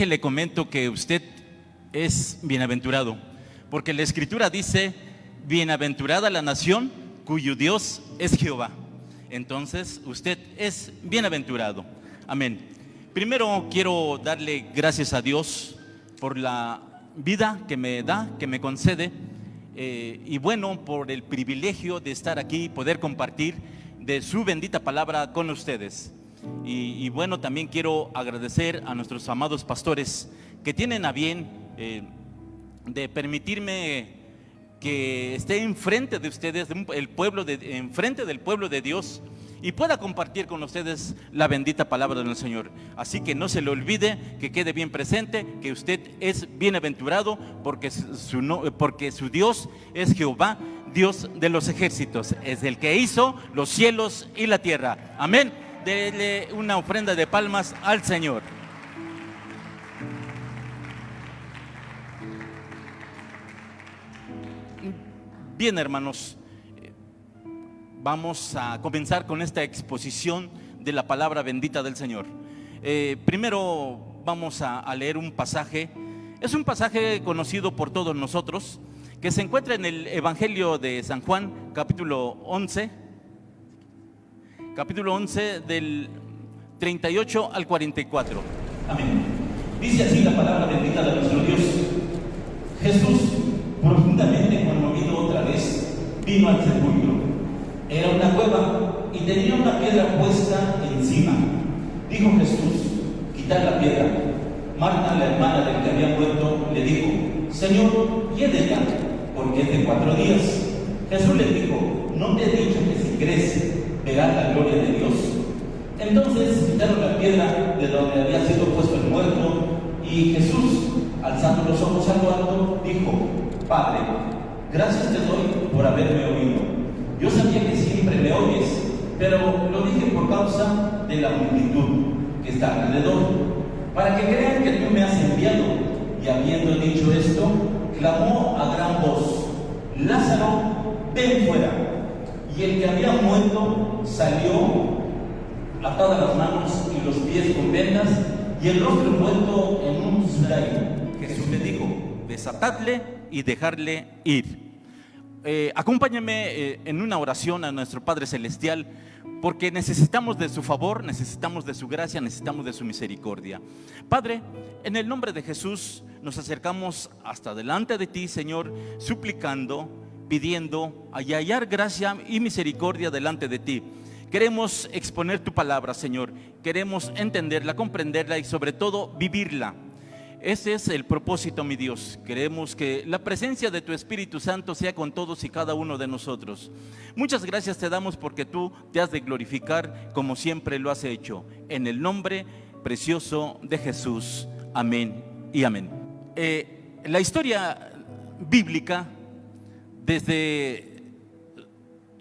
déjele comento que usted es bienaventurado, porque la Escritura dice: bienaventurada la nación cuyo Dios es Jehová. Entonces usted es bienaventurado. Amén. Primero quiero darle gracias a Dios por la vida que me da, que me concede, y bueno, por el privilegio de estar aquí y poder compartir de su bendita palabra con ustedes. Y bueno, también quiero agradecer a nuestros amados pastores que tienen a bien de permitirme que esté enfrente de ustedes, enfrente del pueblo de Dios, y pueda compartir con ustedes la bendita palabra del Señor. Así que no se le olvide, que quede bien presente, que usted es bienaventurado, porque su Dios es Jehová, Dios de los ejércitos, es el que hizo los cielos y la tierra. Amén. Dele una ofrenda de palmas al Señor. Bien, hermanos, vamos a comenzar con esta exposición de la palabra bendita del Señor. Primero vamos a leer un pasaje. Es un pasaje conocido por todos nosotros, que se encuentra en el Evangelio de San Juan, capítulo 11, del 38 al 44. Amén. Dice así la palabra bendita de nuestro Dios. Jesús, profundamente conmovido otra vez, vino al sepulcro. Era una cueva y tenía una piedra puesta encima. Dijo Jesús: quitad la piedra. Marta, la hermana del que había muerto, le dijo: Señor, llévela, porque es de 4 días. Jesús le dijo: no te he dicho que si crees verás la gloria de Dios. Entonces quitaron la piedra de donde había sido puesto el muerto, y Jesús, alzando los ojos a lo alto, dijo: Padre, gracias te doy por haberme oído. Yo sabía que siempre me oyes, pero lo dije por causa de la multitud que está alrededor, para que crean que tú me has enviado. Y habiendo dicho esto, clamó a gran voz: Lázaro, ven fuera. Y el que había muerto salió, atadas las manos y los pies con vendas, y el rostro envuelto en un sudario. Jesús le dijo: desatadle y dejarle ir. Acompáñame en una oración a nuestro Padre Celestial, porque necesitamos de su favor, necesitamos de su gracia, necesitamos de su misericordia. Padre, en el nombre de Jesús nos acercamos hasta delante de ti, Señor, suplicando, pidiendo y hallar gracia y misericordia delante de ti. Queremos exponer tu palabra, Señor. Queremos entenderla, comprenderla y sobre todo vivirla. Ese es el propósito, mi Dios. Queremos que la presencia de tu Espíritu Santo sea con todos y cada uno de nosotros. Muchas gracias te damos, porque tú te has de glorificar como siempre lo has hecho. En el nombre precioso de Jesús. Amén y amén. La historia bíblica, desde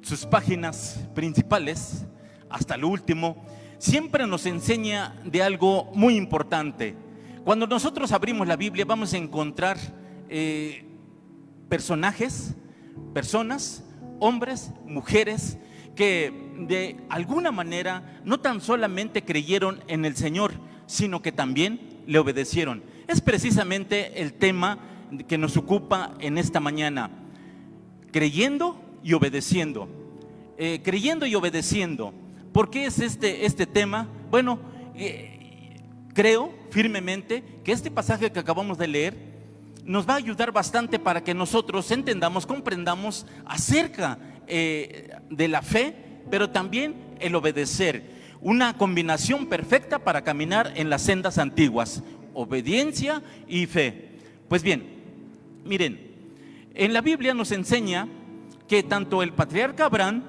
sus páginas principales hasta lo último, siempre nos enseña de algo muy importante. Cuando nosotros abrimos la Biblia, vamos a encontrar personajes, personas, hombres, mujeres, que de alguna manera no tan solamente creyeron en el Señor, sino que también le obedecieron. Es precisamente el tema que nos ocupa en esta mañana: creyendo y obedeciendo. Creyendo y obedeciendo. ¿Por qué es este tema? Bueno, creo firmemente que este pasaje que acabamos de leer nos va a ayudar bastante para que nosotros entendamos, comprendamos acerca de la fe, pero también el obedecer. Una combinación perfecta para caminar en las sendas antiguas: obediencia y fe. Pues bien, miren, en la Biblia nos enseña que tanto el patriarca Abraham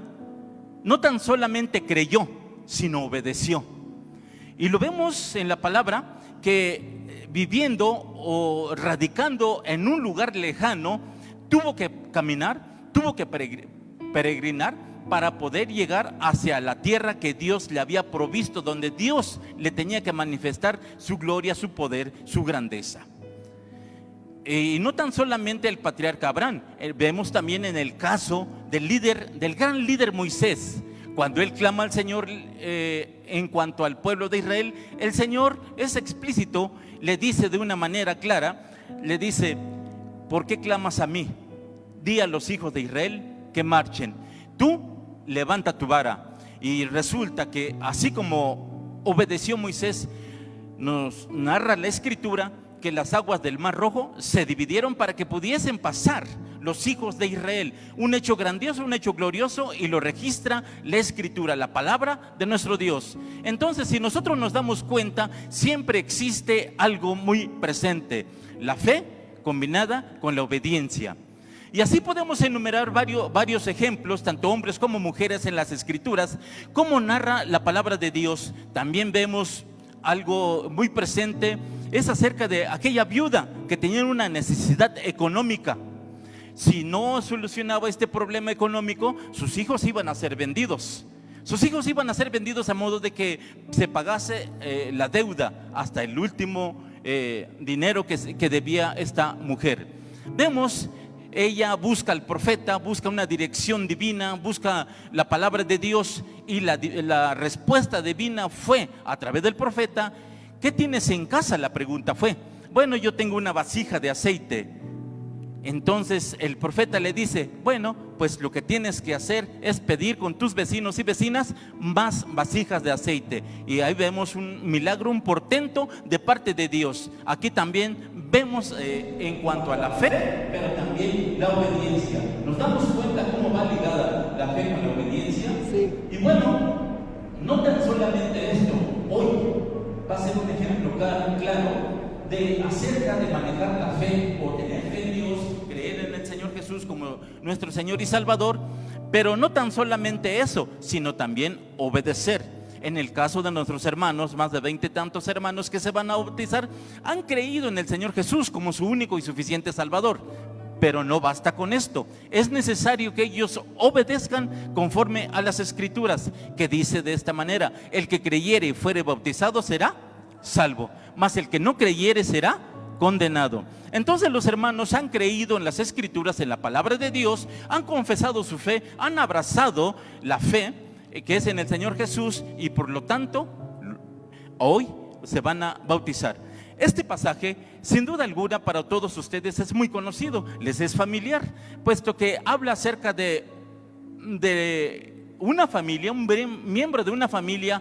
no tan solamente creyó, sino obedeció. Y lo vemos en la palabra, que viviendo o radicando en un lugar lejano, tuvo que caminar, tuvo que peregrinar para poder llegar hacia la tierra que Dios le había provisto, donde Dios le tenía que manifestar su gloria, su poder, su grandeza. Y no tan solamente el patriarca Abraham, vemos también en el caso del gran líder Moisés. Cuando él clama al Señor en cuanto al pueblo de Israel, el Señor es explícito le dice de una manera clara, le dice: ¿por qué clamas a mí? Di a los hijos de Israel que marchen. Tú levanta tu vara. Y resulta que así como obedeció Moisés, nos narra la Escritura que las aguas del Mar Rojo se dividieron para que pudiesen pasar los hijos de Israel. Un hecho grandioso, un hecho glorioso, y lo registra la Escritura, la palabra de nuestro Dios. Entonces, si nosotros nos damos cuenta, siempre existe algo muy presente: la fe combinada con la obediencia. Y así podemos enumerar varios ejemplos, tanto hombres como mujeres, en las Escrituras, como narra la palabra de Dios. También vemos algo muy presente, es acerca de aquella viuda que tenía una necesidad económica. Si no solucionaba este problema económico, sus hijos iban a ser vendidos. Sus hijos iban a ser vendidos a modo de que se pagase la deuda hasta el último dinero que debía esta mujer. Vemos, ella busca al profeta, busca una dirección divina, busca la palabra de Dios, y la respuesta divina fue a través del profeta: ¿qué tienes en casa? La pregunta fue: bueno, yo tengo una vasija de aceite. Entonces el profeta le dice: bueno, pues lo que tienes que hacer es pedir con tus vecinos y vecinas más vasijas de aceite. Y ahí vemos un milagro, un portento de parte de Dios. Aquí también vemos en cuanto a la fe, pero también la obediencia. Nos damos cuenta cómo va ligada la fe con la obediencia. Sí. Y bueno, no tan solamente esto, hoy va a ser un ejemplo claro de acerca de manejar la fe o tener fe en Dios, creer en el Señor Jesús como nuestro Señor y Salvador. Pero no tan solamente eso, sino también obedecer. En el caso de nuestros hermanos, más de 20 y tantos hermanos que se van a bautizar, han creído en el Señor Jesús como su único y suficiente Salvador. Pero no basta con esto, es necesario que ellos obedezcan conforme a las Escrituras, que dice de esta manera: el que creyere y fuere bautizado será salvo, mas el que no creyere será condenado. Entonces los hermanos han creído en las Escrituras, en la palabra de Dios, han confesado su fe, han abrazado la fe que es en el Señor Jesús, y por lo tanto hoy se van a bautizar. Este pasaje, sin duda alguna, para todos ustedes es muy conocido, les es familiar, puesto que habla acerca de una familia, un miembro de una familia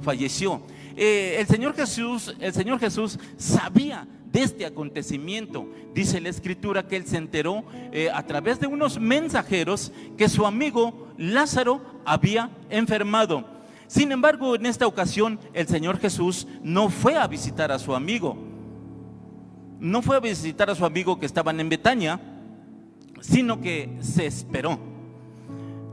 falleció. El Señor Jesús sabía de este acontecimiento. Dice la Escritura que él se enteró a través de unos mensajeros que su amigo Lázaro había enfermado. Sin embargo, en esta ocasión el Señor Jesús no fue a visitar a su amigo. No fue a visitar a su amigo que estaban en Betania, sino que se esperó.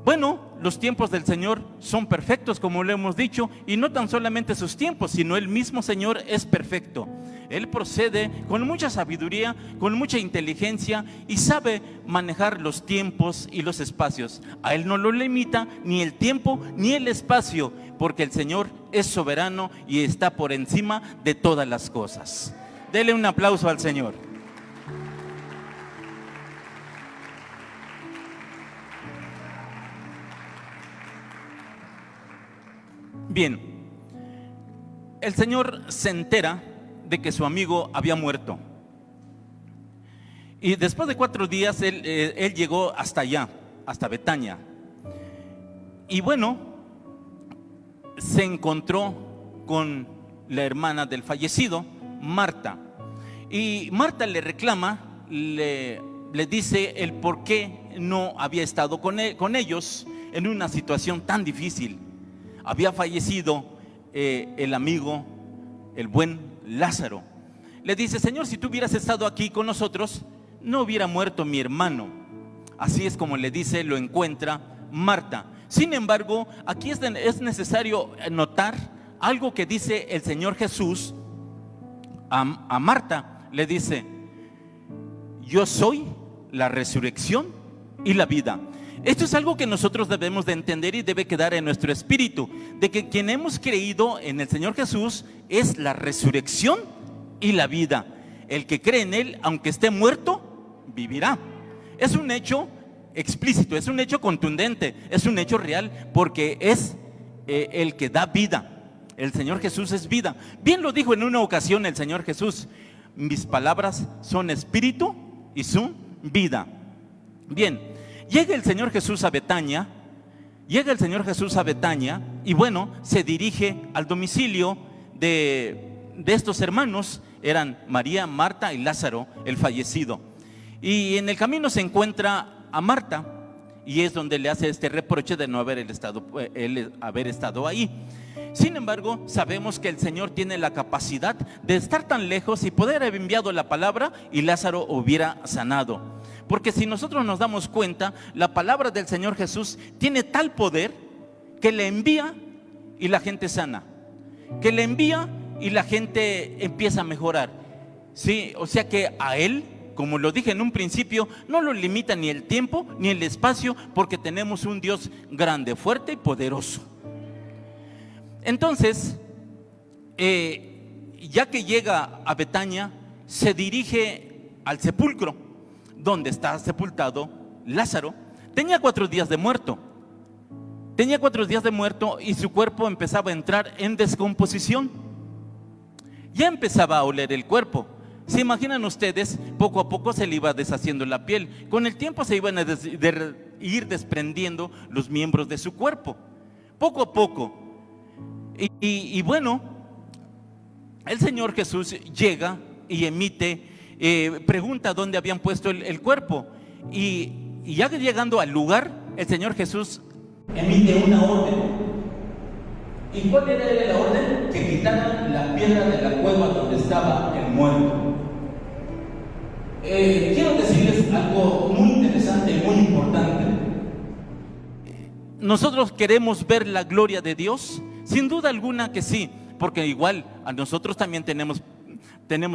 Bueno, los tiempos del Señor son perfectos, como lo hemos dicho, y no tan solamente sus tiempos, sino el mismo Señor es perfecto. Él procede con mucha sabiduría, con mucha inteligencia, y sabe manejar los tiempos y los espacios. A Él no lo limita ni el tiempo ni el espacio, porque el Señor es soberano y está por encima de todas las cosas. Dele un aplauso al Señor. Bien, el Señor se entera de que su amigo había muerto. Y después de 4 días él llegó hasta allá, hasta Betania. Y bueno, se encontró con la hermana del fallecido, Marta. Y Marta le reclama, le dice el por qué no había estado con ellos en una situación tan difícil. Había fallecido el amigo, el buen Lázaro. Le dice: Señor, si tú hubieras estado aquí con nosotros, no hubiera muerto mi hermano. Así es como le dice, lo encuentra Marta. Sin embargo, aquí es necesario notar algo que dice el Señor Jesús a Marta. Le dice: yo soy la resurrección y la vida. Esto es algo que nosotros debemos de entender y debe quedar en nuestro espíritu, de que quien hemos creído en el Señor Jesús es la resurrección y la vida. El que cree en Él, aunque esté muerto, vivirá. Es un hecho explícito, es un hecho contundente, es un hecho real, porque es el que da vida. El Señor Jesús es vida. Bien lo dijo en una ocasión el Señor Jesús: mis palabras son espíritu y su vida. Bien, llega el Señor Jesús a Betania. Y bueno, se dirige al domicilio de estos hermanos. Eran María, Marta y Lázaro, el fallecido. Y en el camino se encuentra a Marta, y es donde le hace este reproche de no haber estado ahí. Sin embargo, sabemos que el Señor tiene la capacidad de estar tan lejos y poder haber enviado la palabra y Lázaro hubiera sanado. Porque si nosotros nos damos cuenta, la palabra del Señor Jesús tiene tal poder que le envía y la gente sana, que le envía y la gente empieza a mejorar. Sí, o sea que a Él, como lo dije en un principio, no lo limita ni el tiempo ni el espacio, porque tenemos un Dios grande, fuerte y poderoso. Entonces, ya que llega a Betania, se dirige al sepulcro donde está sepultado Lázaro. Tenía 4 días de muerto. Y su cuerpo empezaba a entrar en descomposición. Ya empezaba a oler el cuerpo. ¿Se imaginan ustedes? Poco a poco se le iba deshaciendo la piel. Con el tiempo se iban a ir desprendiendo los miembros de su cuerpo. Poco a poco. Y bueno, el Señor Jesús llega y pregunta dónde habían puesto el cuerpo. Y ya llegando al lugar, el Señor Jesús emite una orden. ¿Y cuál era la orden? Que quitaran la piedra de la cueva donde estaba el muerto. Quiero decirles algo muy interesante y muy importante. ¿Nosotros queremos ver la gloria de Dios? Sin duda alguna que sí, porque igual a nosotros también tenemos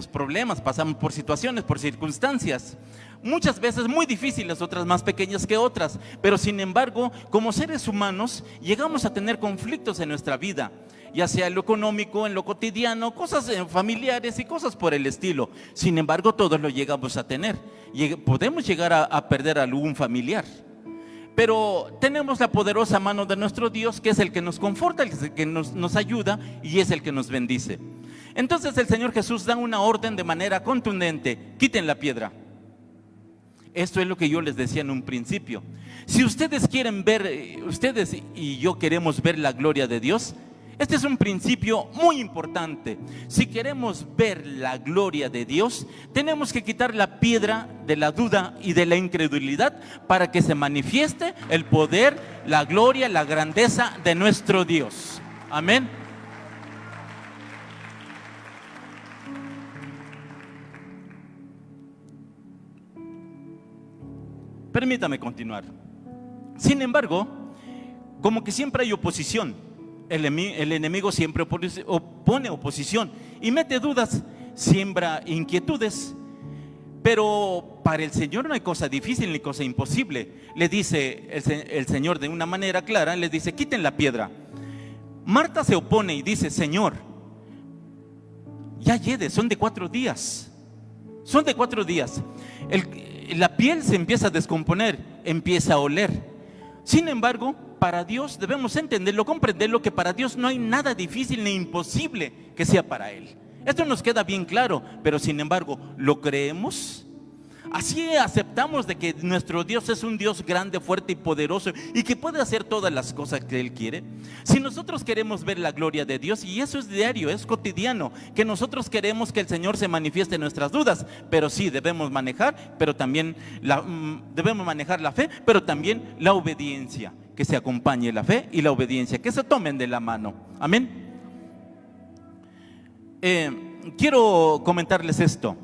problemas, pasamos por situaciones, por circunstancias, muchas veces muy difíciles, otras más pequeñas que otras, pero sin embargo, como seres humanos, llegamos a tener conflictos en nuestra vida, ya sea en lo económico, en lo cotidiano, cosas familiares y cosas por el estilo. Sin embargo, todos lo llegamos a tener. Podemos llegar a perder a algún familiar, pero tenemos la poderosa mano de nuestro Dios, que es el que nos conforta, el que nos ayuda y es el que nos bendice. Entonces el Señor Jesús da una orden de manera contundente: quiten la piedra. Esto es lo que yo les decía en un principio. Si ustedes quieren ver, ustedes y yo queremos ver la gloria de Dios, este es un principio muy importante. Si queremos ver la gloria de Dios, tenemos que quitar la piedra de la duda y de la incredulidad para que se manifieste el poder, la gloria, la grandeza de nuestro Dios. Amén. Permítame continuar. Sin embargo, como que siempre hay oposición. El enemigo siempre opone oposición y mete dudas, siembra inquietudes. Pero para el Señor no hay cosa difícil ni cosa imposible. Le dice el Señor de una manera clara, le dice: quiten la piedra. Marta se opone y dice: Señor, ya llegue, son de 4 días. Son de 4 días. La piel se empieza a descomponer, empieza a oler. Sin embargo, para Dios debemos entenderlo, comprenderlo, que para Dios no hay nada difícil ni imposible que sea para Él. Esto nos queda bien claro, pero sin embargo, ¿lo creemos? Así aceptamos de que nuestro Dios es un Dios grande, fuerte y poderoso y que puede hacer todas las cosas que Él quiere. Si nosotros queremos ver la gloria de Dios, y eso es diario, es cotidiano, que nosotros queremos que el Señor se manifieste en nuestras dudas, pero sí debemos manejar, debemos manejar la fe, pero también la obediencia, que se acompañe la fe y la obediencia, que se tomen de la mano. Amén. Quiero comentarles esto.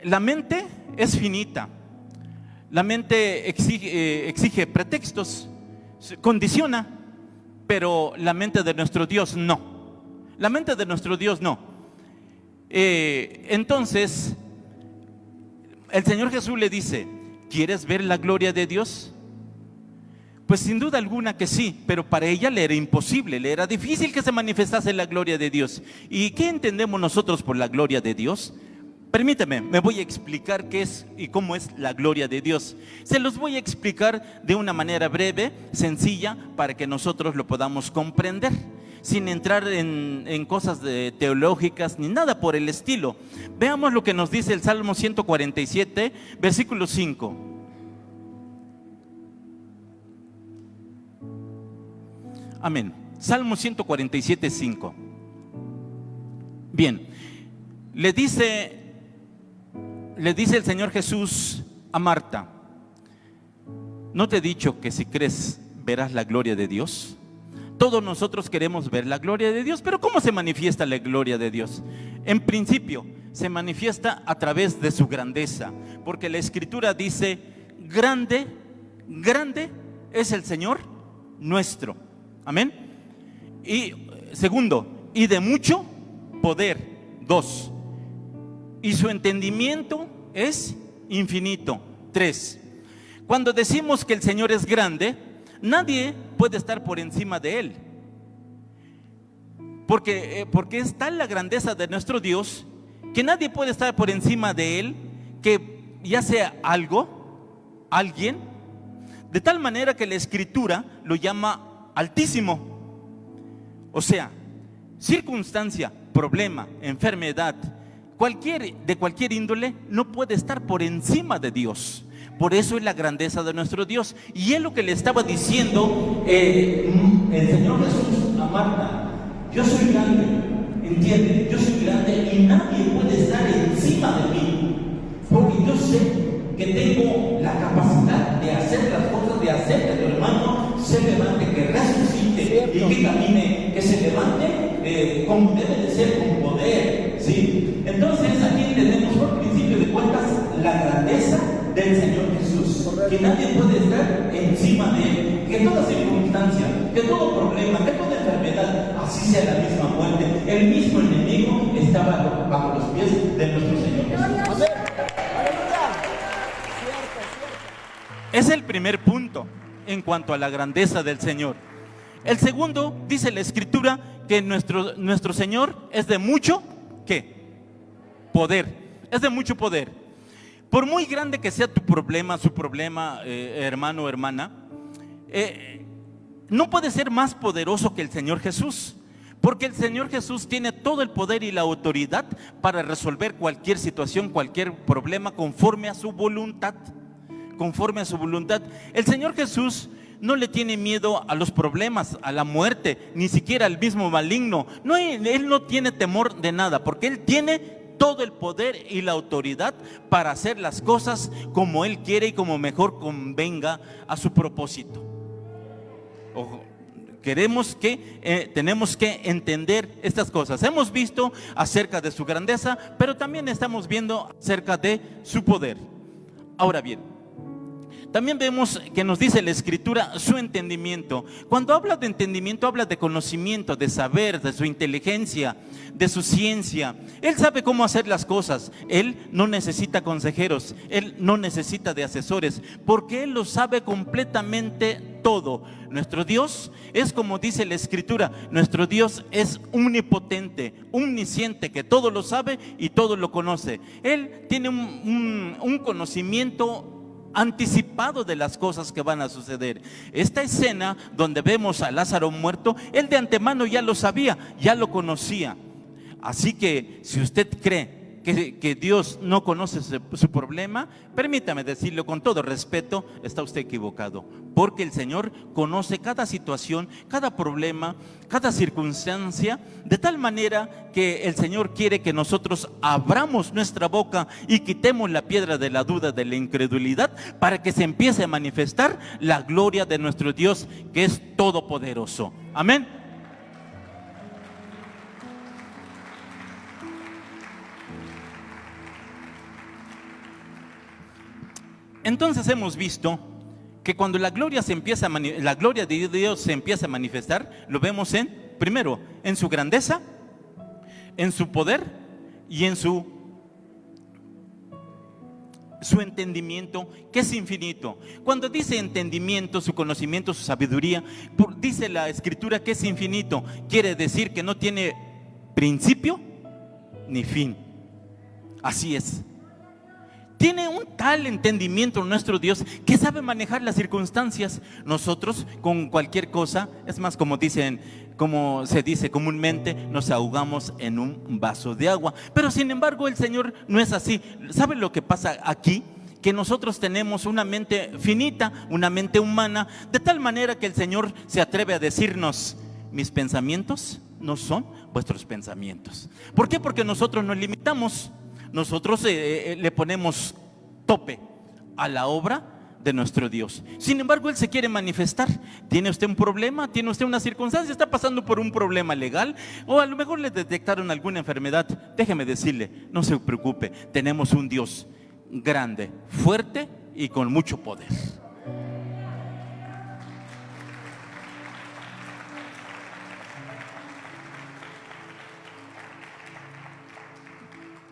La mente es finita. La mente exige pretextos, condiciona, pero la mente de nuestro Dios no. La mente de nuestro Dios no. Entonces, el Señor Jesús le dice: ¿quieres ver la gloria de Dios? Pues sin duda alguna que sí, pero para ella le era imposible, le era difícil que se manifestase la gloria de Dios. ¿Y qué entendemos nosotros por la gloria de Dios? Permítame, me voy a explicar qué es y cómo es la gloria de Dios. Se los voy a explicar de una manera breve, sencilla, para que nosotros lo podamos comprender, sin entrar en cosas teológicas ni nada por el estilo. Veamos lo que nos dice el Salmo 147, versículo 5. Amén. Salmo 147, 5. Bien, le dice el Señor Jesús a Marta: ¿no te he dicho que si crees verás la gloria de Dios? Todos nosotros queremos ver la gloria de Dios, pero ¿cómo se manifiesta la gloria de Dios? En principio, se manifiesta a través de su grandeza, porque la Escritura dice: grande, grande es el Señor nuestro. Amén. Y segundo, y de mucho poder. 2. Y su entendimiento es infinito. 3. Cuando decimos que el Señor es grande, nadie puede estar por encima de Él. Porque es tal la grandeza de nuestro Dios que nadie puede estar por encima de Él, que ya sea algo, alguien, de tal manera que la Escritura lo llama altísimo. O sea, circunstancia, problema, enfermedad, de cualquier índole, no puede estar por encima de Dios. Por eso es la grandeza de nuestro Dios. Y es lo que le estaba diciendo el Señor Jesús a Marta: yo soy grande, entiende, yo soy grande y nadie puede estar encima de mí, porque yo sé que tengo la capacidad de hacer las cosas, de hacer que tu hermano se levante, que resucite y que camine, que se levante como debe de ser, con poder, ¿sí? Entonces aquí entendemos por principio de cuentas la grandeza del Señor Jesús, que nadie puede estar encima de Él, que toda circunstancia, que todo problema, que toda enfermedad, así sea la misma muerte, el mismo enemigo estaba bajo los pies de nuestro Señor Jesús. Es el primer punto en cuanto a la grandeza del Señor. El segundo, dice la Escritura, que nuestro Señor es de mucho, ¿qué? Poder. Es de mucho poder. Por muy grande que sea tu problema, su problema, hermano o hermana, no puede ser más poderoso que el Señor Jesús, porque el Señor Jesús tiene todo el poder y la autoridad para resolver cualquier situación, cualquier problema, conforme a su voluntad. Conforme a su voluntad. El Señor Jesús no le tiene miedo a los problemas, a la muerte, ni siquiera al mismo maligno. No, Él no tiene temor de nada, porque Él tiene todo el poder y la autoridad para hacer las cosas como Él quiere y como mejor convenga a su propósito. Ojo, tenemos que entender estas cosas. Hemos visto acerca de su grandeza, pero también estamos viendo acerca de su poder. Ahora bien, también vemos que nos dice la Escritura su entendimiento. Cuando habla de entendimiento, habla de conocimiento, de saber, de su inteligencia, de su ciencia. Él sabe cómo hacer las cosas. Él no necesita consejeros, Él no necesita de asesores, porque Él lo sabe completamente todo. Nuestro Dios es, como dice la Escritura, nuestro Dios es omnipotente, omnisciente, que todo lo sabe y todo lo conoce. Él tiene un conocimiento anticipado de las cosas que van a suceder. Esta escena donde vemos a Lázaro muerto, él de antemano ya lo sabía, ya lo conocía. Así que si usted cree que Dios no conoce su problema, permítame decirlo con todo respeto, está usted equivocado, porque el Señor conoce cada situación, cada problema, cada circunstancia, de tal manera que el Señor quiere que nosotros abramos nuestra boca y quitemos la piedra de la duda, de la incredulidad, para que se empiece a manifestar la gloria de nuestro Dios, que es todopoderoso. Amén. Entonces hemos visto que cuando la gloria de Dios se empieza a manifestar, lo vemos primero, en su grandeza, en su poder y en su entendimiento, que es infinito. Cuando dice entendimiento, su conocimiento, su sabiduría, dice la Escritura que es infinito, quiere decir que no tiene principio ni fin. Así es. Tiene un tal entendimiento nuestro Dios que sabe manejar las circunstancias. Nosotros con cualquier cosa, es más, como se dice comúnmente, nos ahogamos en un vaso de agua. Pero sin embargo el Señor no es así. ¿Sabe lo que pasa aquí? Que nosotros tenemos una mente finita, una mente humana, de tal manera que el Señor se atreve a decirnos: mis pensamientos no son vuestros pensamientos. ¿Por qué? Porque nosotros nos limitamos. Nosotros le ponemos tope a la obra de nuestro Dios. Sin embargo, Él se quiere manifestar. ¿Tiene usted un problema? ¿Tiene usted una circunstancia? ¿Está pasando por un problema legal? O a lo mejor le detectaron alguna enfermedad. Déjeme decirle, no se preocupe. Tenemos un Dios grande, fuerte y con mucho poder.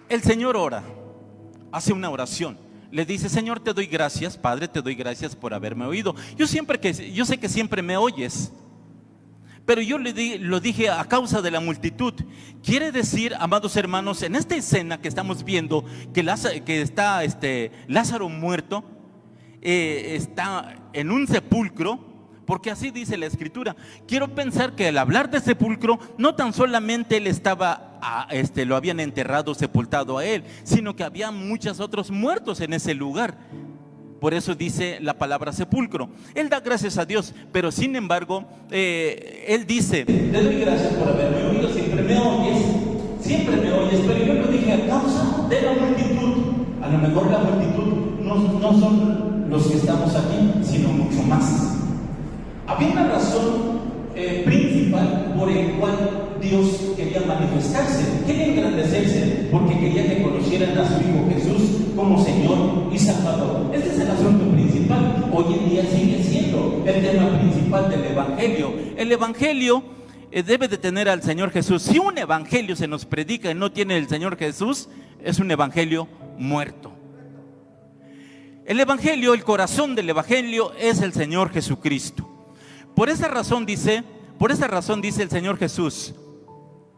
El Señor ora, hace una oración, le dice: Señor, te doy gracias, Padre, te doy gracias por haberme oído. Yo sé que siempre me oyes, pero yo lo dije a causa de la multitud. Quiere decir, amados hermanos, en esta escena que estamos viendo, que está Lázaro muerto, está en un sepulcro. Porque así dice la Escritura. Quiero pensar que al hablar de sepulcro, no tan solamente él lo habían enterrado, sepultado a él, sino que había muchos otros muertos en ese lugar. Por eso dice la palabra sepulcro. Él da gracias a Dios, pero sin embargo, él dice: te doy gracias por haberme oído, siempre me oyes, pero yo lo dije a causa de la multitud. A lo mejor la multitud no son los que estamos aquí, sino mucho más. Había una razón principal por el cual Dios quería manifestarse, quería engrandecerse, porque quería que conocieran a su Hijo Jesús como Señor y Salvador. Este es el asunto principal. Hoy en día sigue siendo el tema principal del Evangelio. El Evangelio debe de tener al Señor Jesús. Si un Evangelio se nos predica y no tiene el Señor Jesús, es un Evangelio muerto. El Evangelio, el corazón del Evangelio es el Señor Jesucristo. Por esa razón dice el Señor Jesús: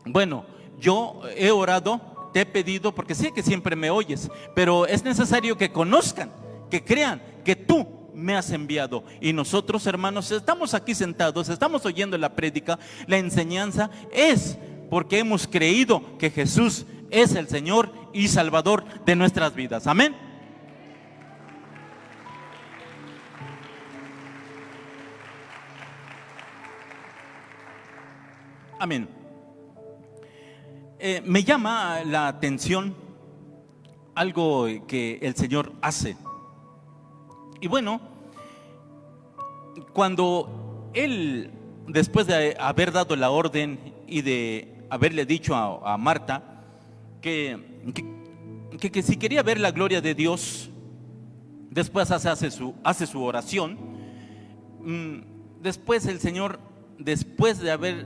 bueno, yo he orado, te he pedido, porque sé que siempre me oyes, pero es necesario que conozcan, que crean que tú me has enviado. Y nosotros, hermanos, estamos aquí sentados, estamos oyendo la prédica, la enseñanza, es porque hemos creído que Jesús es el Señor y Salvador de nuestras vidas. Amén. Amén. Me llama la atención algo que el Señor hace. Y bueno, cuando Él, después de haber dado la orden y de haberle dicho a Marta que si quería ver la gloria de Dios, después hace su oración. Después el Señor, después de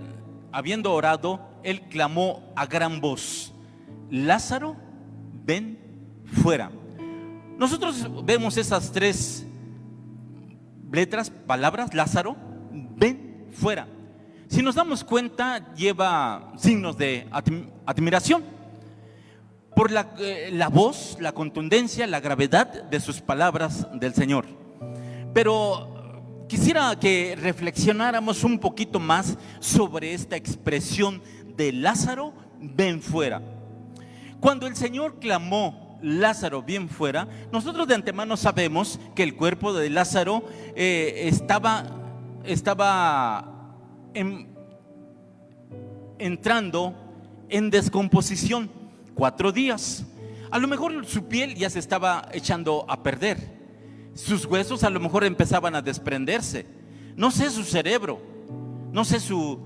habiendo orado, Él clamó a gran voz: Lázaro, ven fuera. Nosotros vemos esas tres letras, palabras: Lázaro, ven fuera. Si nos damos cuenta, lleva signos de admiración por la voz, la contundencia, la gravedad de sus palabras del Señor. Pero quisiera que reflexionáramos un poquito más sobre esta expresión de Lázaro, ven fuera. Cuando el Señor clamó: Lázaro, ven fuera, nosotros de antemano sabemos que el cuerpo de Lázaro estaba entrando en descomposición. 4 días. A lo mejor su piel ya se estaba echando a perder. Sus huesos a lo mejor empezaban a desprenderse. No sé su cerebro, no sé su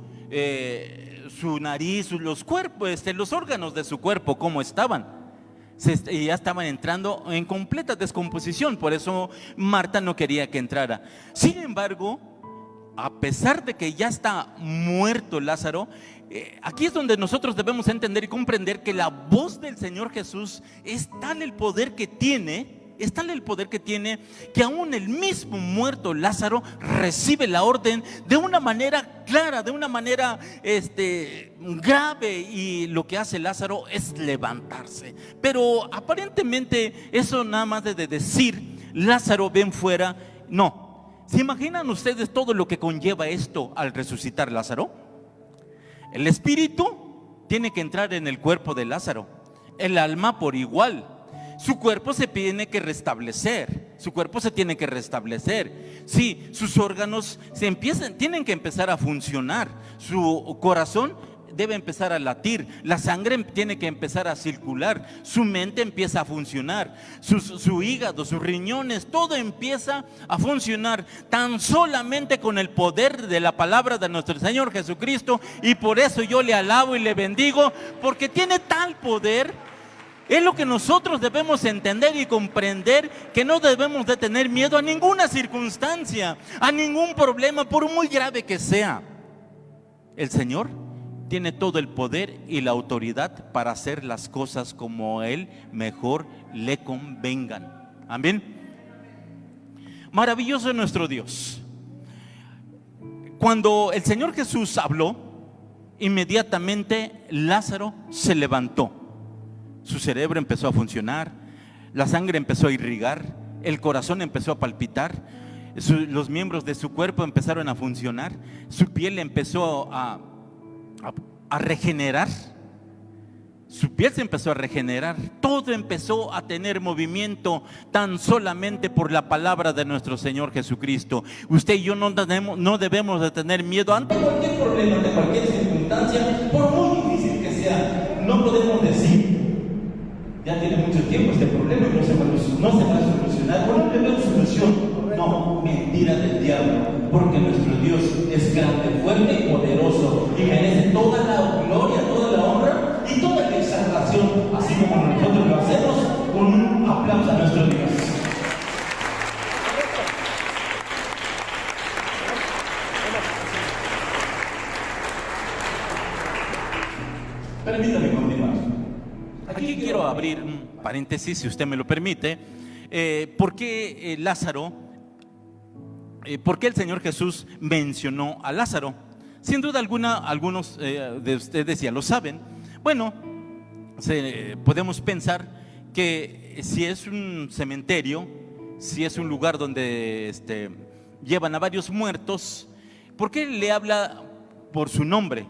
nariz, los cuerpos, los órganos de su cuerpo cómo estaban. Ya estaban entrando en completa descomposición. Por eso Marta no quería que entrara. Sin embargo, a pesar de que ya está muerto Lázaro, aquí es donde nosotros debemos entender y comprender que la voz del Señor Jesús es tal el poder que tiene, es tal el poder que tiene, que aún el mismo muerto Lázaro recibe la orden de una manera clara, de una manera grave, y lo que hace Lázaro es levantarse. Pero aparentemente eso nada más de decir Lázaro ven fuera, no. ¿Se imaginan ustedes todo lo que conlleva esto al resucitar Lázaro? El espíritu tiene que entrar en el cuerpo de Lázaro, el alma por igual. Su cuerpo se tiene que restablecer, su cuerpo se tiene que restablecer. Sí, sus órganos tienen que empezar a funcionar, su corazón debe empezar a latir, la sangre tiene que empezar a circular, su mente empieza a funcionar, su hígado, sus riñones, todo empieza a funcionar tan solamente con el poder de la palabra de nuestro Señor Jesucristo. Y por eso yo le alabo y le bendigo, porque tiene tal poder. Es lo que nosotros debemos entender y comprender, que no debemos de tener miedo a ninguna circunstancia, a ningún problema, por muy grave que sea. El Señor tiene todo el poder y la autoridad para hacer las cosas como a Él mejor le convengan. Amén. Maravilloso es nuestro Dios. Cuando el Señor Jesús habló, inmediatamente Lázaro se levantó. Su cerebro empezó a funcionar, la sangre empezó a irrigar, el corazón empezó a palpitar, los miembros de su cuerpo empezaron a funcionar, su piel empezó a regenerar, su piel se empezó a regenerar, todo empezó a tener movimiento tan solamente por la palabra de nuestro Señor Jesucristo. Usted y yo no debemos de tener miedo ante cualquier problema, de cualquier circunstancia, por muy difícil que sea. No podemos decir: ya tiene mucho tiempo este problema y no se va a solucionar. ¿Por qué no veo solución? No, mentira del diablo, porque nuestro Dios es grande, fuerte y poderoso, y merece toda la gloria, toda la honra y toda la exaltación, así como nosotros lo hacemos, con un aplauso a nuestro Dios. Permítame continuar. Aquí quiero abrir un paréntesis, si usted me lo permite. ¿Por qué Lázaro? ¿Por qué el Señor Jesús mencionó a Lázaro? Sin duda alguna, algunos de ustedes ya lo saben. Bueno, podemos pensar que si es un cementerio, si es un lugar donde llevan a varios muertos, ¿por qué le habla por su nombre?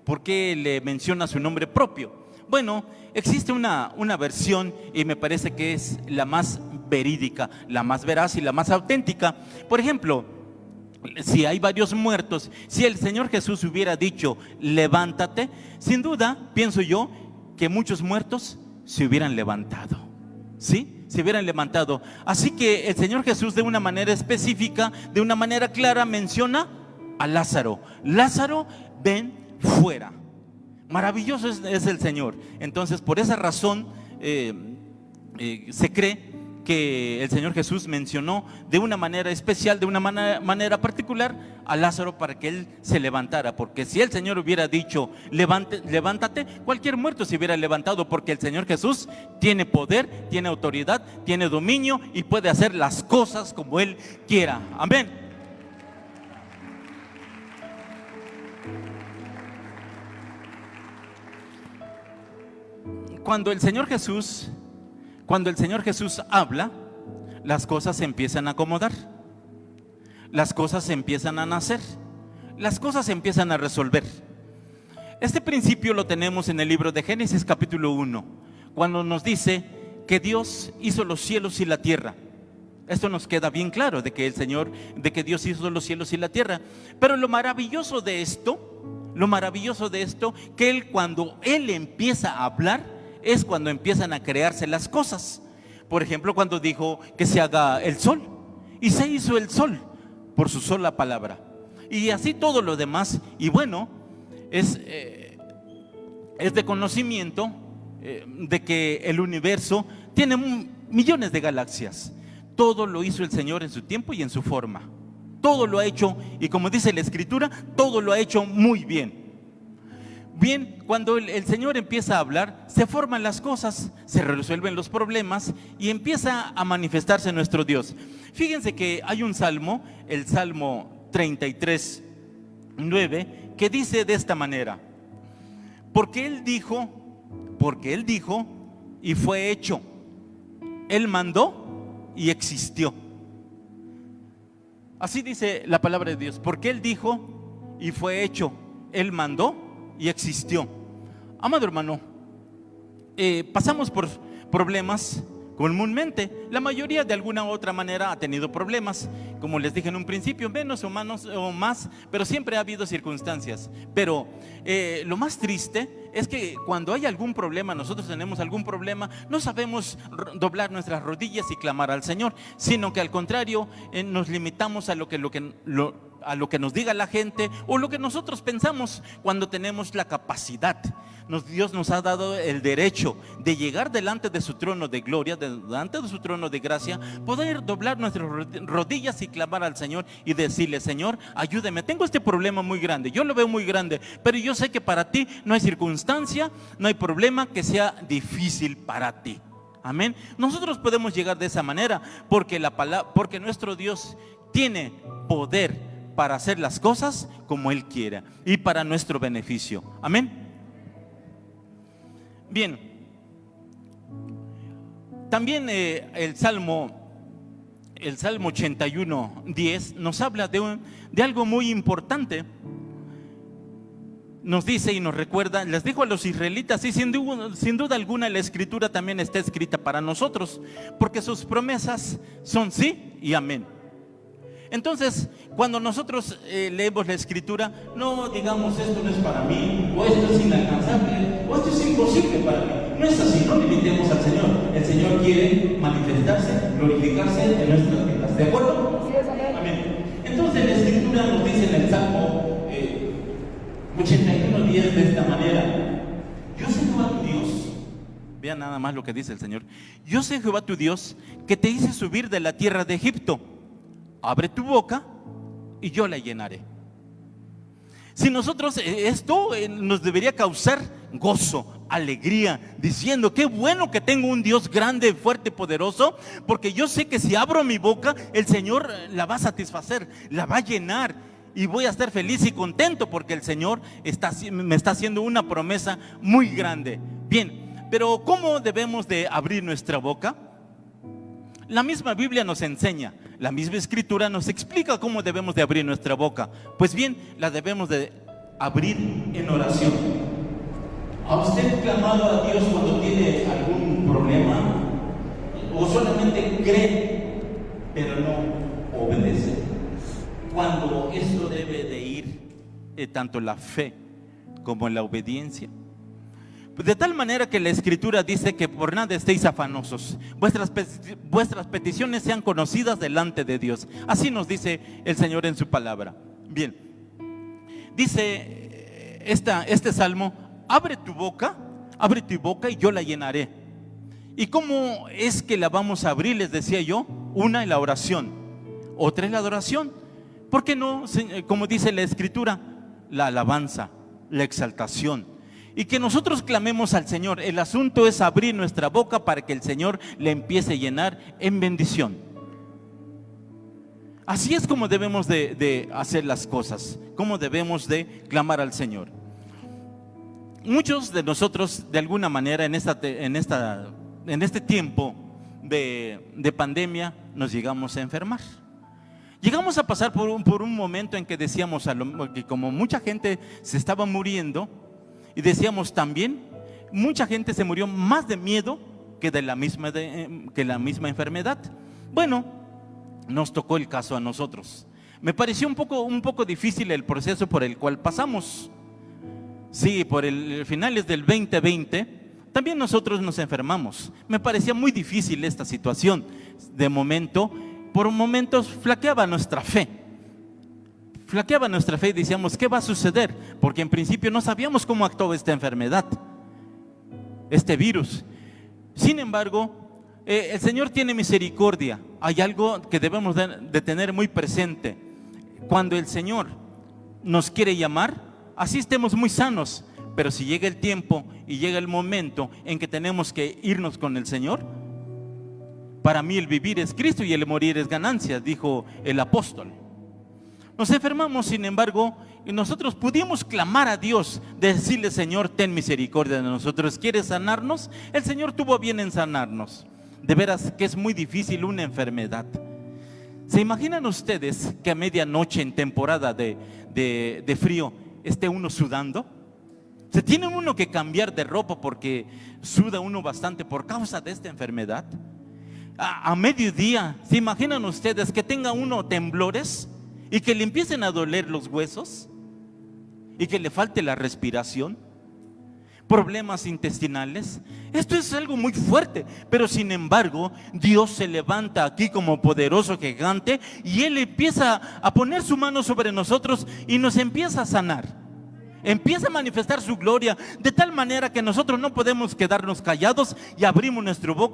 ¿Por qué le menciona su nombre propio? Bueno, existe una versión, y me parece que es la más verídica, la más veraz y la más auténtica. Por ejemplo, si hay varios muertos, si el Señor Jesús hubiera dicho levántate, sin duda, pienso yo, que muchos muertos se hubieran levantado, ¿sí? Se hubieran levantado. Así que el Señor Jesús, de una manera específica, de una manera clara, menciona a Lázaro. Lázaro, ven fuera. Maravilloso es el Señor. Entonces, por esa razón se cree que el Señor Jesús mencionó de una manera especial, de una manera particular, a Lázaro para que él se levantara. Porque si el Señor hubiera dicho levántate, cualquier muerto se hubiera levantado, porque el Señor Jesús tiene poder, tiene autoridad, tiene dominio y puede hacer las cosas como Él quiera. Amén. Cuando el Señor Jesús habla, las cosas se empiezan a acomodar, las cosas se empiezan a nacer, las cosas se empiezan a resolver. Este principio lo tenemos en el libro de Génesis capítulo 1, cuando nos dice que Dios hizo los cielos y la tierra. Esto nos queda bien claro de que Dios hizo los cielos y la tierra. Pero lo maravilloso de esto, que cuando Él empieza a hablar, es cuando empiezan a crearse las cosas. Por ejemplo, cuando dijo que se haga el sol, y se hizo el sol por su sola palabra, y así todo lo demás. Y bueno, es de conocimiento de que el universo tiene millones de galaxias. Todo lo hizo el Señor en su tiempo y en su forma. Todo lo ha hecho, y como dice la Escritura, todo lo ha hecho muy bien. Bien, cuando el Señor empieza a hablar, se forman las cosas, se resuelven los problemas y empieza a manifestarse nuestro Dios. Fíjense que hay un salmo, el Salmo 33:9, que dice de esta manera: porque Él dijo y fue hecho, Él mandó y existió. Así dice la palabra de Dios, porque Él dijo y fue hecho, Él mandó y existió. Amado hermano, pasamos por problemas comúnmente. La mayoría de alguna u otra manera ha tenido problemas, como les dije en un principio, menos o más, pero siempre ha habido circunstancias. Pero lo más triste es que cuando hay algún problema, nosotros tenemos algún problema, no sabemos doblar nuestras rodillas y clamar al Señor, sino que al contrario, nos limitamos a lo que nos diga la gente o lo que nosotros pensamos, cuando tenemos la capacidad. Dios nos ha dado el derecho de llegar delante de su trono de gloria, delante de su trono de gracia, poder doblar nuestras rodillas y clamar al Señor y decirle: Señor, ayúdame, tengo este problema muy grande, yo lo veo muy grande, pero yo sé que para ti no hay circunstancia, no hay problema que sea difícil para ti. Amén. Nosotros podemos llegar de esa manera porque nuestro Dios tiene poder para hacer las cosas como Él quiera y para nuestro beneficio. Amén. Bien, también el Salmo 81:10 nos habla de algo muy importante. Nos dice y nos recuerda, les dijo a los israelitas, y sin duda alguna la escritura también está escrita para nosotros, porque sus promesas son sí y amén. Entonces, cuando nosotros leemos la escritura, no digamos: esto no es para mí, o esto es inalcanzable, o esto es imposible para mí. No es así, no limitemos al Señor. El Señor quiere manifestarse, glorificarse en nuestras vidas. ¿De acuerdo? Amén. Entonces la escritura nos dice en el Salmo 81:10 de esta manera: yo soy Jehová tu Dios. Vean nada más lo que dice el Señor: yo soy Jehová tu Dios, que te hice subir de la tierra de Egipto. Abre tu boca y yo la llenaré. Si nosotros, esto nos debería causar gozo, alegría, diciendo: qué bueno que tengo un Dios grande, fuerte, poderoso, porque yo sé que si abro mi boca, el Señor la va a satisfacer, la va a llenar, y voy a estar feliz y contento porque el Señor me está haciendo una promesa muy grande. Bien, pero ¿cómo debemos de abrir nuestra boca? La misma Biblia nos enseña, la misma Escritura nos explica cómo debemos de abrir nuestra boca. Pues bien, la debemos de abrir en oración. ¿Ha usted clamado a Dios cuando tiene algún problema? ¿O solamente cree, pero no obedece? Cuando esto debe de ir, tanto la fe como la obediencia. De tal manera que la Escritura dice que por nada estéis afanosos, vuestras peticiones sean conocidas delante de Dios. Así nos dice el Señor en su palabra. Bien, dice este salmo: abre tu boca y yo la llenaré. ¿Y cómo es que la vamos a abrir? Les decía yo: una es la oración, otra es la adoración. ¿Por qué no, como dice la Escritura, la alabanza, la exaltación? Y que nosotros clamemos al Señor. El asunto es abrir nuestra boca para que el Señor le empiece a llenar en bendición. Así es como debemos de hacer las cosas, como debemos de clamar al Señor. Muchos de nosotros, de alguna manera, en este tiempo de pandemia, nos llegamos a enfermar. Llegamos a pasar por un momento en que decíamos que como mucha gente se estaba muriendo, y decíamos también, mucha gente se murió más de miedo que la misma enfermedad. Bueno, nos tocó el caso a nosotros. Me pareció un poco difícil el proceso por el cual pasamos. Sí, por finales del 2020, también nosotros nos enfermamos. Me parecía muy difícil esta situación. Por momentos flaqueaba nuestra fe. Y decíamos: ¿qué va a suceder? Porque en principio no sabíamos cómo actuaba esta enfermedad, este virus. Sin embargo, el Señor tiene misericordia. Hay algo que debemos de tener muy presente. Cuando el Señor nos quiere llamar, así estemos muy sanos, pero si llega el tiempo y llega el momento en que tenemos que irnos con el Señor, para mí el vivir es Cristo y el morir es ganancia, dijo el apóstol. Nos enfermamos, sin embargo, y nosotros pudimos clamar a Dios, decirle: Señor, ten misericordia de nosotros. ¿Quieres sanarnos? El Señor tuvo bien en sanarnos. De veras que es muy difícil una enfermedad. ¿Se imaginan ustedes que a medianoche en temporada de frío esté uno sudando? ¿Se tiene uno que cambiar de ropa porque suda uno bastante por causa de esta enfermedad? A mediodía, ¿se imaginan ustedes que tenga uno temblores y que le empiecen a doler los huesos y que le falte la respiración? Problemas intestinales. Esto es algo muy fuerte, pero sin embargo Dios se levanta aquí como poderoso gigante y Él empieza a poner su mano sobre nosotros y nos empieza a sanar. Empieza a manifestar su gloria de tal manera que nosotros no podemos quedarnos callados y abrimos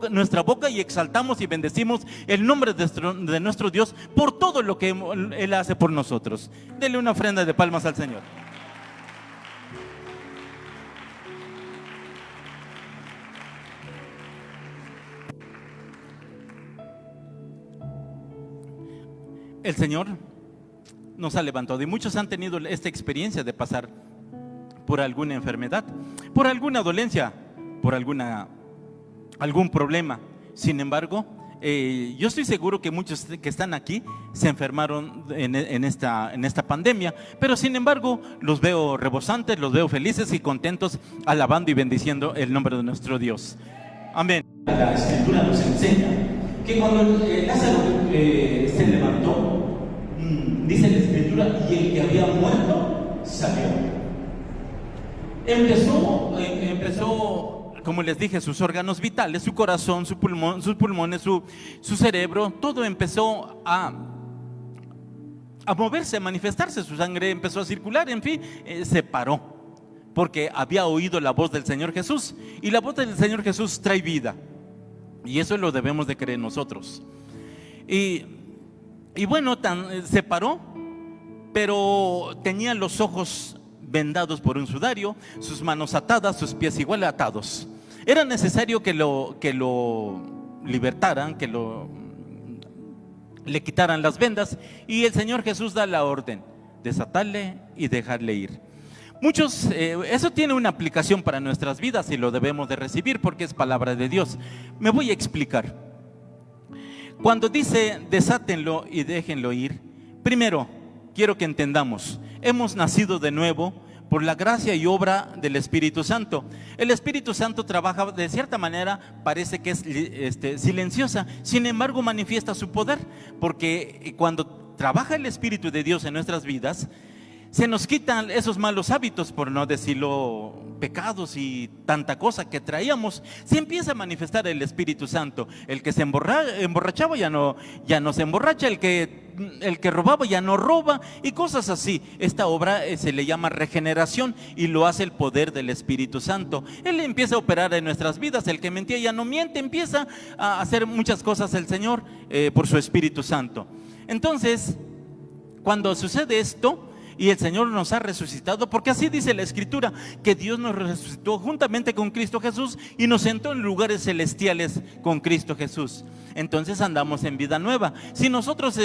nuestra boca y exaltamos y bendecimos el nombre de nuestro Dios por todo lo que Él hace por nosotros. Dele una ofrenda de palmas al Señor. El Señor nos ha levantado y muchos han tenido esta experiencia de pasar por alguna enfermedad, por alguna dolencia, por algún problema. Sin embargo, yo estoy seguro que muchos que están aquí se enfermaron en esta pandemia, pero sin embargo los veo rebosantes, los veo felices y contentos, alabando y bendiciendo el nombre de nuestro Dios. Amén. La Escritura nos enseña que cuando Lázaro se levantó, dice la Escritura, y el que había muerto salió. Empezó, como les dije, sus órganos vitales, su corazón, sus pulmones, su cerebro, todo empezó a moverse, a manifestarse, su sangre empezó a circular, en fin, se paró, porque había oído la voz del Señor Jesús, y la voz del Señor Jesús trae vida, y eso lo debemos de creer nosotros. Y bueno, se paró, pero tenía los ojos vendados por un sudario, sus manos atadas, sus pies igual atados. Era necesario que lo libertaran, le quitaran las vendas, y el Señor Jesús da la orden: desatarle y dejarle ir. Muchos, eso tiene una aplicación para nuestras vidas y lo debemos de recibir porque es palabra de Dios. Me voy a explicar. Cuando dice desátenlo y déjenlo ir, primero quiero que entendamos: hemos nacido de nuevo por la gracia y obra del Espíritu Santo. El Espíritu Santo trabaja de cierta manera, parece que es silenciosa, sin embargo manifiesta su poder, porque cuando trabaja el Espíritu de Dios en nuestras vidas, se nos quitan esos malos hábitos, por no decirlo pecados y tanta cosa que traíamos. Se empieza a manifestar el Espíritu Santo. El que se emborrachaba ya no se emborracha, el que robaba ya no roba, y cosas así. Esta obra se le llama regeneración y lo hace el poder del Espíritu Santo. Él empieza a operar en nuestras vidas. El que mentía ya no miente, empieza a hacer muchas cosas el Señor por su Espíritu Santo. Entonces, cuando sucede esto y el Señor nos ha resucitado, porque así dice la Escritura, que Dios nos resucitó juntamente con Cristo Jesús y nos sentó en lugares celestiales con Cristo Jesús. Entonces andamos en vida nueva. Si nosotros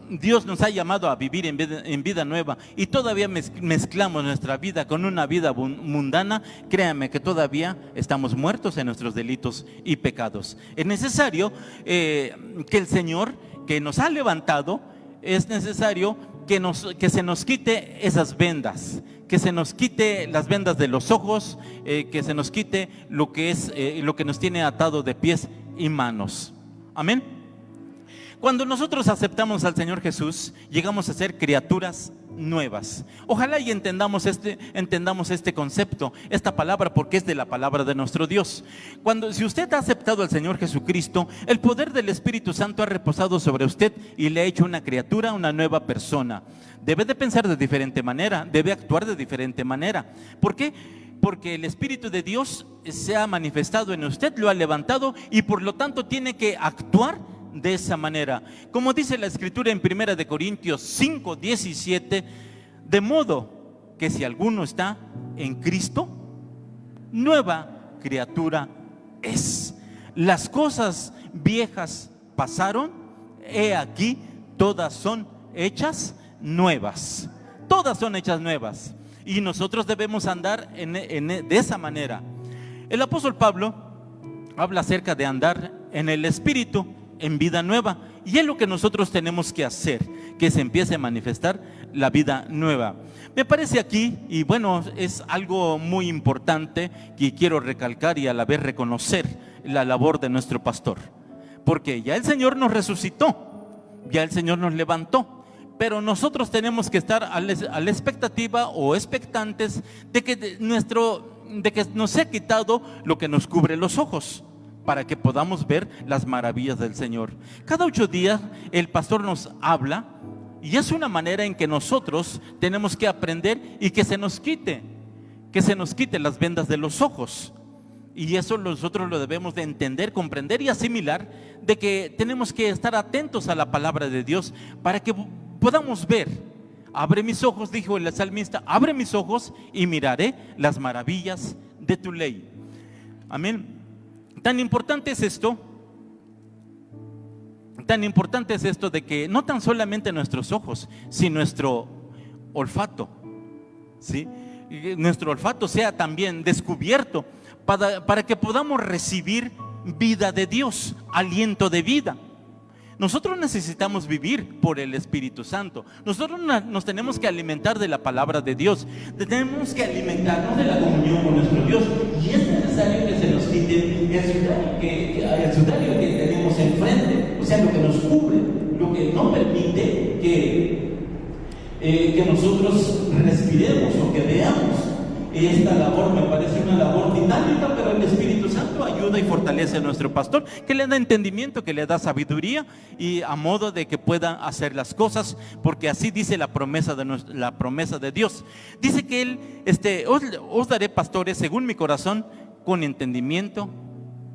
Dios nos ha llamado a vivir en vida nueva y todavía mezclamos nuestra vida con una vida mundana, créanme que todavía estamos muertos en nuestros delitos y pecados. Es necesario que el Señor, que nos ha levantado, es necesario que se nos quite esas vendas, que se nos quite las vendas de los ojos, que se nos quite lo que nos tiene atado de pies y manos. Amén. Cuando nosotros aceptamos al Señor Jesús, llegamos a ser criaturas nuevas. Ojalá y entendamos este concepto, esta palabra, porque es de la palabra de nuestro Dios. Si usted ha aceptado al Señor Jesucristo, el poder del Espíritu Santo ha reposado sobre usted y le ha hecho una criatura, una nueva persona. Debe de pensar de diferente manera, debe actuar de diferente manera. ¿Por qué? Porque el Espíritu de Dios se ha manifestado en usted, lo ha levantado y por lo tanto tiene que actuar de esa manera. Como dice la Escritura en 1 Corintios 5:17, De modo que si alguno está en Cristo, nueva criatura es. Las cosas viejas pasaron, he aquí, todas son hechas nuevas. Todas son hechas nuevas. Y nosotros debemos andar de esa manera. El apóstol Pablo habla acerca de andar en el Espíritu, en vida nueva. Y es lo que nosotros tenemos que hacer, que se empiece a manifestar la vida nueva. Me parece aquí, y bueno, es algo muy importante que quiero recalcar y a la vez reconocer la labor de nuestro pastor. Porque ya el Señor nos resucitó, ya el Señor nos levantó, pero nosotros tenemos que estar a la expectativa o expectantes de que nos sea quitado lo que nos cubre los ojos, para que podamos ver las maravillas del Señor. Cada 8 días el pastor nos habla, y es una manera en que nosotros tenemos que aprender y que se nos quite las vendas de los ojos. Y eso nosotros lo debemos de entender, comprender y asimilar, de que tenemos que estar atentos a la palabra de Dios para que podamos ver. Abre mis ojos, dijo el salmista, abre mis ojos y miraré las maravillas de tu ley. Amén. Tan importante es esto de que no tan solamente nuestros ojos, sino nuestro olfato, ¿sí? Nuestro olfato sea también descubierto para que podamos recibir vida de Dios, aliento de vida. Nosotros necesitamos vivir por el Espíritu Santo. Nosotros nos tenemos que alimentar de la palabra de Dios. Tenemos que alimentarnos de la comunión con nuestro Dios. Y es necesario que se nos quite el sudario que tenemos enfrente. O sea, lo que nos cubre, lo que no permite que nosotros respiremos o que veamos. Esta labor me parece una labor dinámica, pero el Espíritu Santo ayuda y fortalece a nuestro pastor, que le da entendimiento, que le da sabiduría, y a modo de que pueda hacer las cosas, porque así dice la promesa de Dios. Dice que Él, os daré pastores según mi corazón, con entendimiento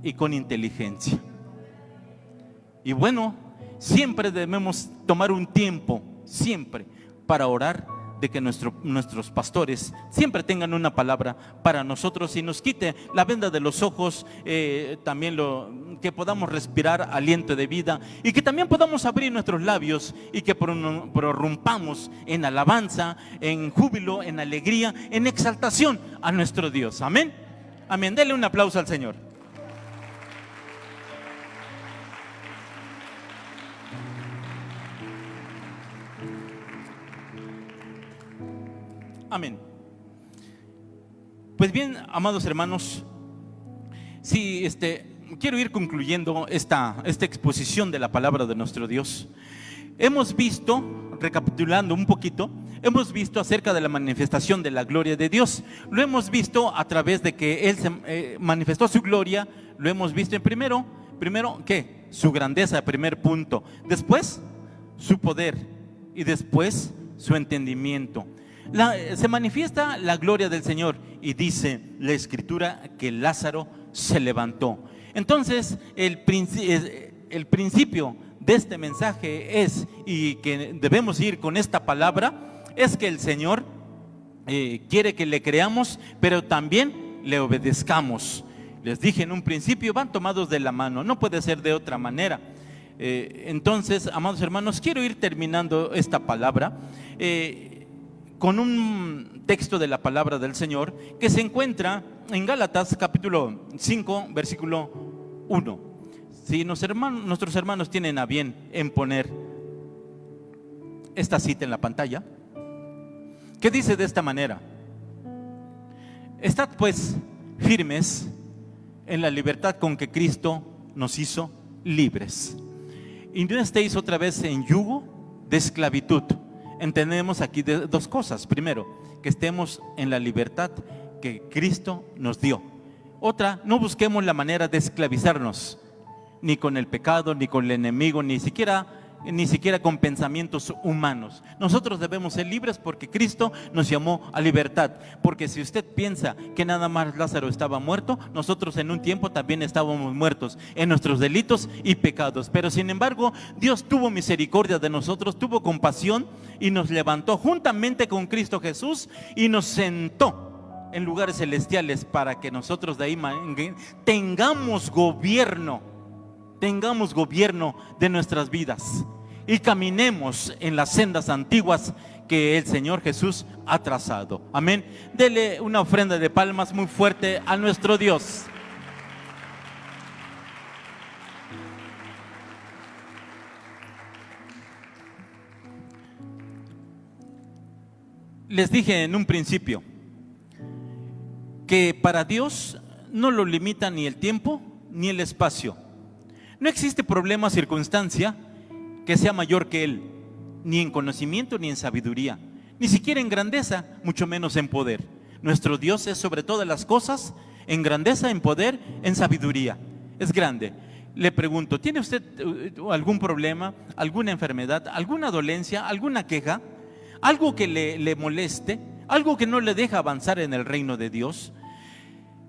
y con inteligencia. Y bueno, siempre debemos tomar un tiempo, siempre, para orar, de que nuestros pastores siempre tengan una palabra para nosotros y nos quite la venda de los ojos, también que podamos respirar aliento de vida, y que también podamos abrir nuestros labios y que prorrumpamos en alabanza, en júbilo, en alegría, en exaltación a nuestro Dios. Amén. Amén. Dele un aplauso al Señor. Amén. Pues bien, amados hermanos, sí, quiero ir concluyendo esta exposición de la palabra de nuestro Dios. Hemos visto, recapitulando un poquito, hemos visto acerca de la manifestación de la gloria de Dios. Lo hemos visto a través de que Él se manifestó su gloria. Lo hemos visto en primero, ¿qué? Su grandeza, primer punto. Después, su poder. Y después, su entendimiento. Se manifiesta la gloria del Señor, y dice la Escritura que Lázaro se levantó. Entonces el principio de este mensaje es, y que debemos ir con esta palabra, es que el Señor quiere que le creamos, pero también le obedezcamos. Les dije en un principio, van tomados de la mano, no puede ser de otra manera. Entonces, amados hermanos, quiero ir terminando esta palabra con un texto de la palabra del Señor que se encuentra en Gálatas capítulo 5 versículo 1. Si nuestros hermanos tienen a bien en poner esta cita en la pantalla, que dice de esta manera: estad pues firmes en la libertad con que Cristo nos hizo libres, y no estéis otra vez en yugo de esclavitud. Entendemos aquí dos cosas. Primero, que estemos en la libertad que Cristo nos dio. Otra, no busquemos la manera de esclavizarnos, ni con el pecado, ni con el enemigo, ni siquiera ni siquiera con pensamientos humanos. Nosotros debemos ser libres porque Cristo nos llamó a libertad. Porque si usted piensa que nada más Lázaro estaba muerto, nosotros en un tiempo también estábamos muertos en nuestros delitos y pecados. Pero sin embargo, Dios tuvo misericordia de nosotros, tuvo compasión y nos levantó juntamente con Cristo Jesús y nos sentó en lugares celestiales para que nosotros de ahí tengamos gobierno de nuestras vidas y caminemos en las sendas antiguas que el Señor Jesús ha trazado. Amén. Dele una ofrenda de palmas muy fuerte a nuestro Dios. Les dije en un principio que para Dios no lo limita ni el tiempo ni el espacio. No existe problema o circunstancia que sea mayor que Él, ni en conocimiento ni en sabiduría, ni siquiera en grandeza, mucho menos en poder. Nuestro Dios es sobre todas las cosas, en grandeza, en poder, en sabiduría. Es grande. Le pregunto, ¿tiene usted algún problema, alguna enfermedad, alguna dolencia, alguna queja? ¿Algo que le moleste? ¿Algo que no le deja avanzar en el reino de Dios?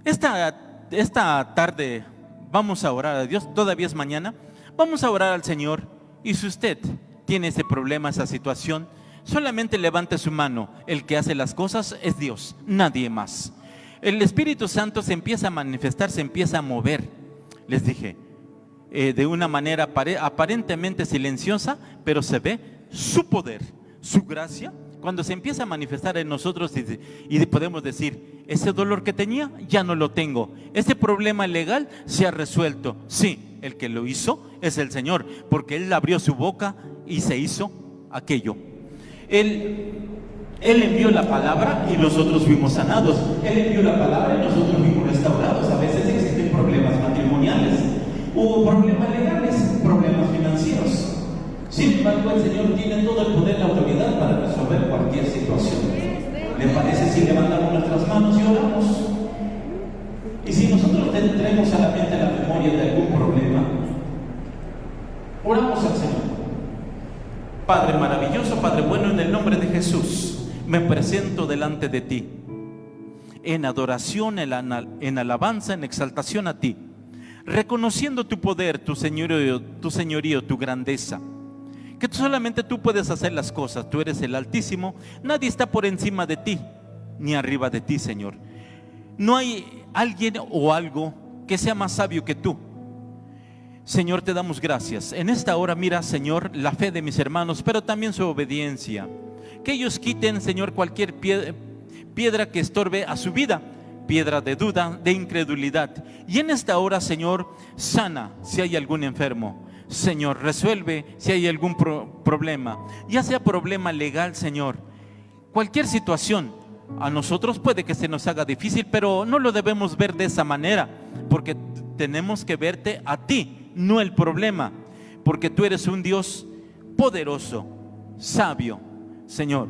Esta tarde vamos a orar a Dios, todavía es mañana, vamos a orar al Señor. Y si usted tiene ese problema, esa situación, solamente levante su mano. El que hace las cosas es Dios, nadie más. El Espíritu Santo se empieza a manifestar, se empieza a mover. Les dije, de una manera aparentemente silenciosa, pero se ve su poder, su gracia, cuando se empieza a manifestar en nosotros y podemos decir, ese dolor que tenía ya no lo tengo, este problema legal se ha resuelto. Sí, el que lo hizo es el Señor, porque Él abrió su boca y se hizo aquello. Él envió la palabra y nosotros fuimos sanados. Él envió la palabra y nosotros fuimos restaurados. A veces existen problemas matrimoniales, hubo problemas legales, problemas financieros. Sin embargo, el Señor tiene todo el poder y la autoridad para resolver cualquier situación. ¿Le parece si levantamos nuestras manos y oramos? Y si nosotros traemos a la mente la memoria de algún problema, oramos al Señor. Padre maravilloso, Padre bueno, en el nombre de Jesús, me presento delante de ti, en adoración, en alabanza, en exaltación a ti, reconociendo tu poder, tu señorío, tu grandeza. Que solamente tú puedes hacer las cosas, tú eres el Altísimo, nadie está por encima de ti, ni arriba de ti, Señor. No hay alguien o algo que sea más sabio que tú. Señor, te damos gracias. En esta hora mira, Señor, la fe de mis hermanos, pero también su obediencia. Que ellos quiten, Señor, cualquier piedra que estorbe a su vida, piedra de duda, de incredulidad. Y en esta hora, Señor, sana si hay algún enfermo. Señor, resuelve si hay algún problema, ya sea problema legal, Señor. Cualquier situación, a nosotros puede que se nos haga difícil, pero no lo debemos ver de esa manera, porque tenemos que verte a ti, no el problema, porque tú eres un Dios poderoso, sabio, Señor,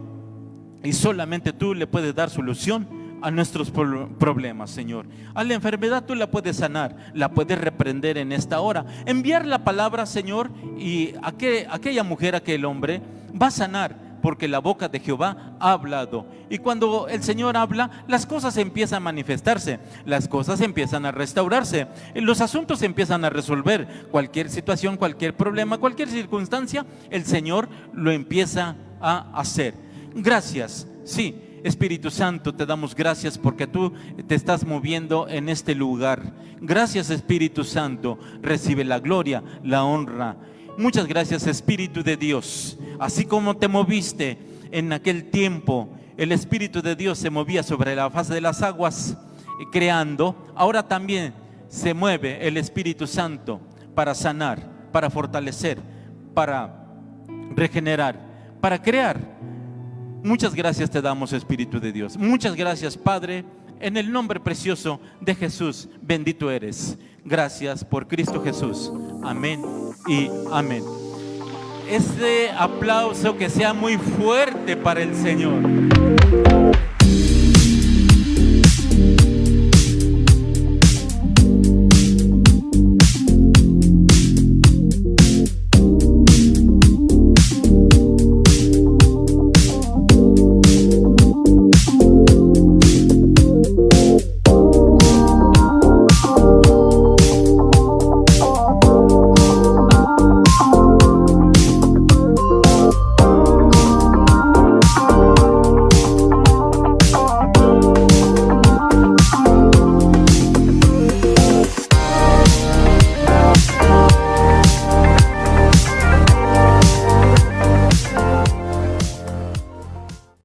y solamente tú le puedes dar solución a nuestros problemas, Señor. A la enfermedad tú la puedes sanar, la puedes reprender en esta hora, enviar la palabra, Señor, y aquella mujer, aquel hombre va a sanar, porque la boca de Jehová ha hablado. Y cuando el Señor habla, las cosas empiezan a manifestarse, las cosas empiezan a restaurarse, los asuntos empiezan a resolver. Cualquier situación, cualquier problema, cualquier circunstancia, el Señor lo empieza a hacer. Gracias, sí, Espíritu Santo, te damos gracias porque tú te estás moviendo en este lugar. Gracias, Espíritu Santo, recibe la gloria, la honra. Muchas gracias, Espíritu de Dios. Así como te moviste en aquel tiempo, el Espíritu de Dios se movía sobre la faz de las aguas creando, ahora también se mueve el Espíritu Santo para sanar, para fortalecer, para regenerar, para crear. Muchas gracias te damos, Espíritu de Dios. Muchas gracias, Padre, en el nombre precioso de Jesús. Bendito eres. Gracias por Cristo Jesús. Amén y amén. Este aplauso que sea muy fuerte para el Señor.